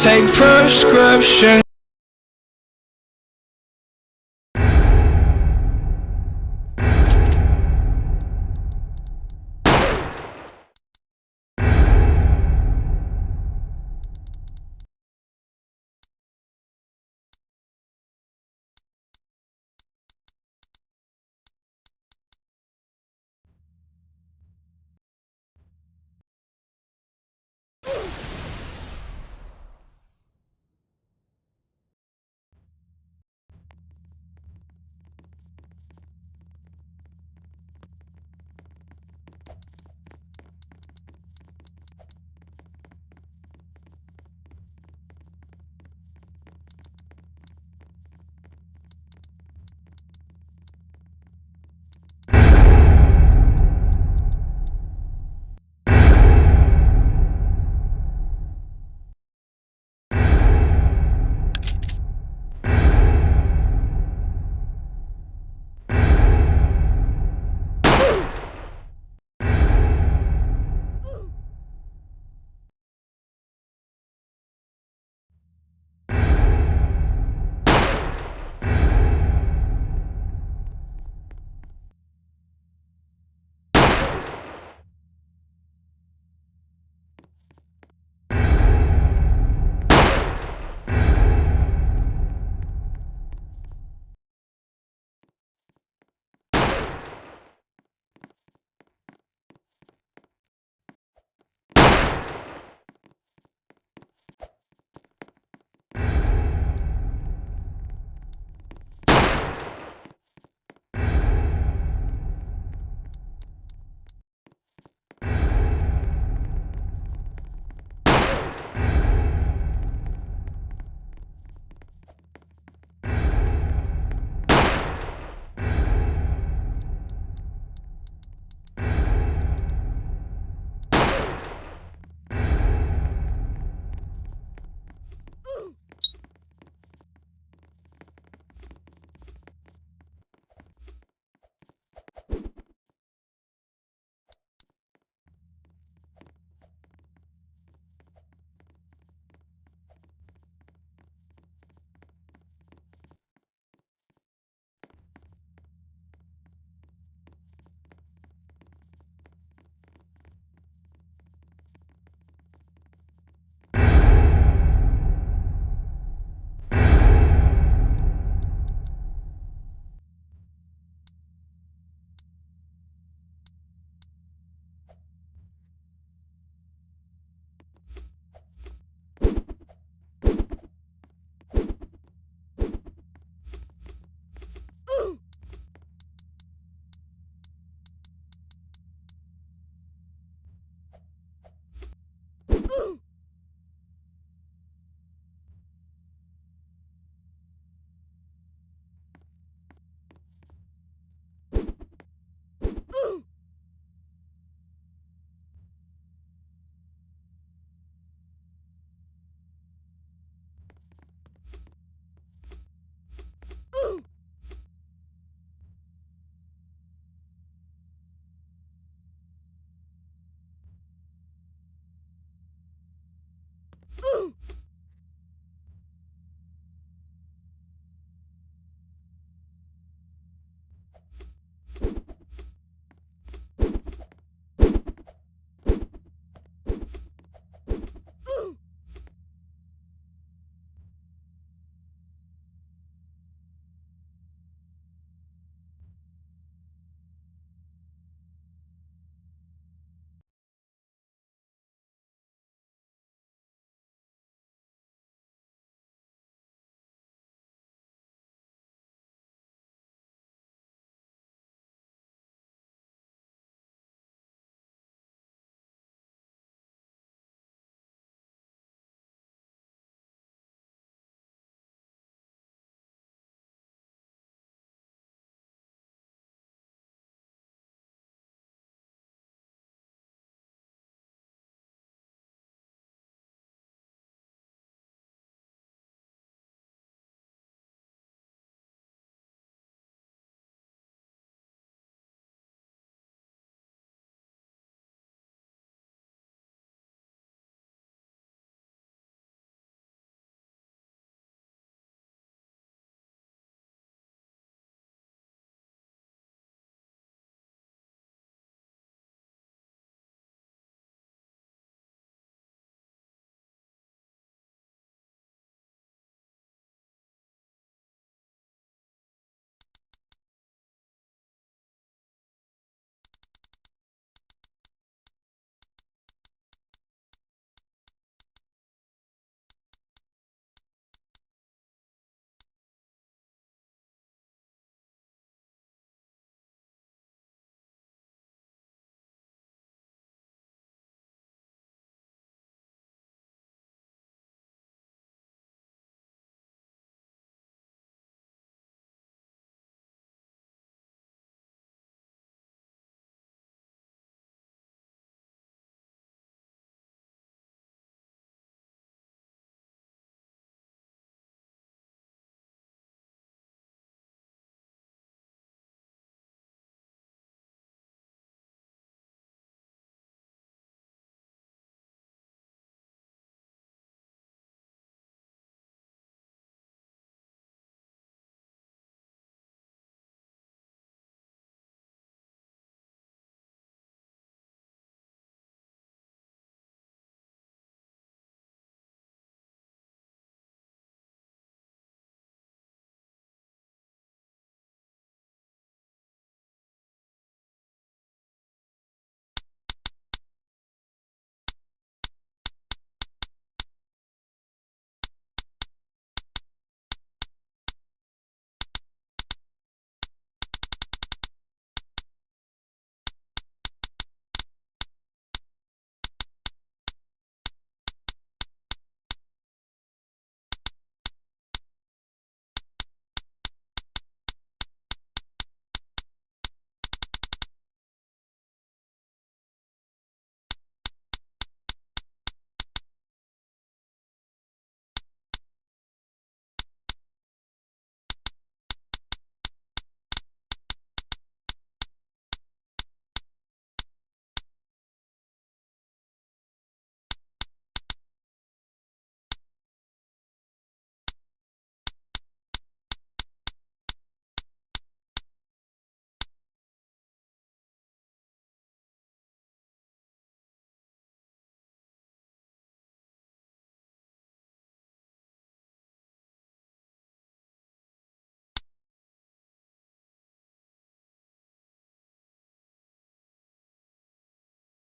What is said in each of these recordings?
take prescription.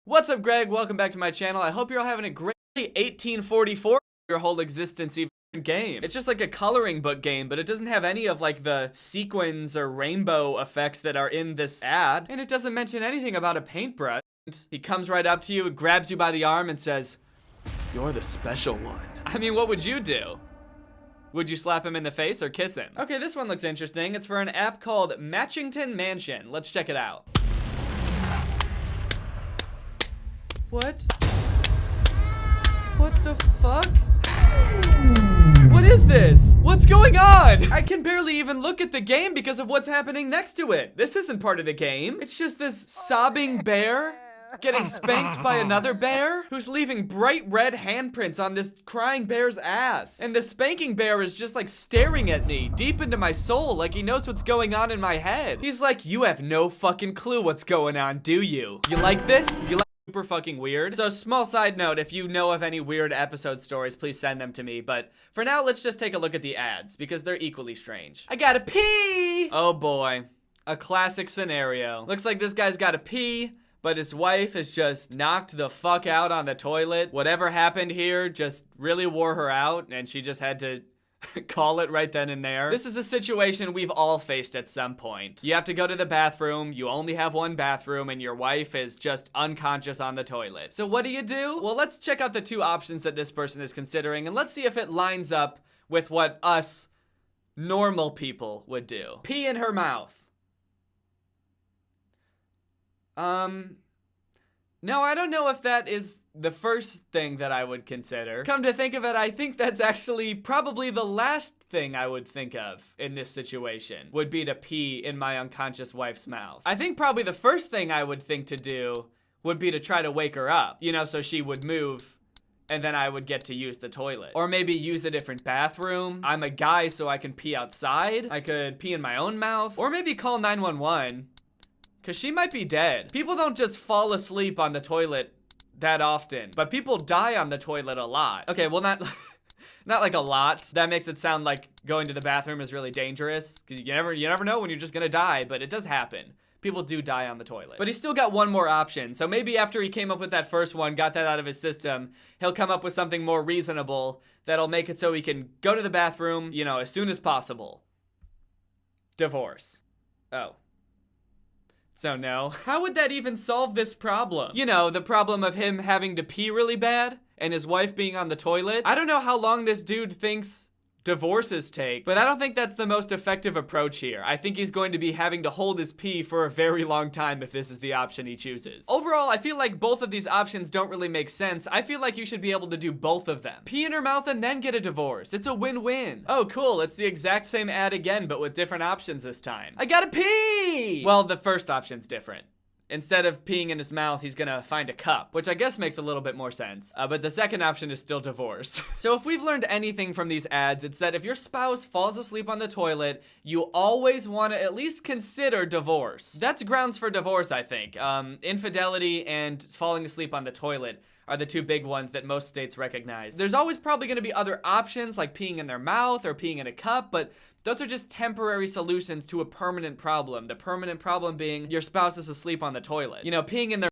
What's up, Greg? Welcome back to my channel. I hope you're all having a great 1844 your whole existence even game. It's just like a coloring book game, but it doesn't have any of like the sequins or rainbow effects that are in this ad. And it doesn't mention anything about a paintbrush. He comes right up to you, grabs you by the arm and says, "You're the special one." I mean, what would you do? Would you slap him in the face or kiss him? Okay, this one looks interesting. It's for an app called Matchington Mansion. Let's check it out. What? What the fuck? What is this? What's going on? I can barely even look at the game because of what's happening next to it. This isn't part of the game. It's just this sobbing bear getting spanked by another bear who's leaving bright red handprints on this crying bear's ass. And the spanking bear is just like staring at me deep into my soul like he knows what's going on in my head. He's like, "You have no fucking clue what's going on, do you? You like this? You like super fucking weird?" So small side note, if you know of any weird episode stories, please send them to me. But for now, let's just take a look at the ads because they're equally strange. I gotta pee! Oh boy, a classic scenario. Looks like this guy's gotta pee, but his wife has just knocked the fuck out on the toilet. Whatever happened here just really wore her out and she just had to call it right then and there. This is a situation we've all faced at some point. You have to go to the bathroom, you only have one bathroom, and your wife is just unconscious on the toilet. So what do you do? Well, let's check out the two options that this person is considering, and let's see if it lines up with what us normal people would do. Pee in her mouth. No, I don't know if that is the first thing that I would consider. Come to think of it, I think that's actually probably the last thing I would think of in this situation, would be to pee in my unconscious wife's mouth. I think probably the first thing I would think to do would be to try to wake her up, you know, so she would move and then I would get to use the toilet. Or maybe use a different bathroom. I'm a guy, so I can pee outside. I could pee in my own mouth. Or maybe call 911. Cause she might be dead. People don't just fall asleep on the toilet that often, but people die on the toilet a lot. Okay, well not like a lot. That makes it sound like going to the bathroom is really dangerous, cause you never know when you're just gonna die, but it does happen. People do die on the toilet. But he's still got one more option, so maybe after he came up with that first one, got that out of his system, he'll come up with something more reasonable that'll make it so he can go to the bathroom, you know, as soon as possible. Divorce. Oh. So no. How would that even solve this problem? You know, the problem of him having to pee really bad and his wife being on the toilet. I don't know how long this dude thinks divorces take, but I don't think that's the most effective approach here. I think he's going to be having to hold his pee for a very long time if this is the option he chooses. Overall, I feel like both of these options don't really make sense. I feel like you should be able to do both of them. Pee in her mouth and then get a divorce. It's a win-win. Oh, cool. It's the exact same ad again, but with different options this time. I gotta pee! Well, the first option's different. Instead of peeing in his mouth, he's gonna find a cup, which I guess makes a little bit more sense. But the second option is still divorce. So if we've learned anything from these ads, it's that if your spouse falls asleep on the toilet, you always wanna at least consider divorce. That's grounds for divorce, I think. Infidelity and falling asleep on the toilet are the two big ones that most states recognize. There's always probably gonna be other options like peeing in their mouth or peeing in a cup, but those are just temporary solutions to a permanent problem. The permanent problem being your spouse is asleep on the toilet. You know, peeing in their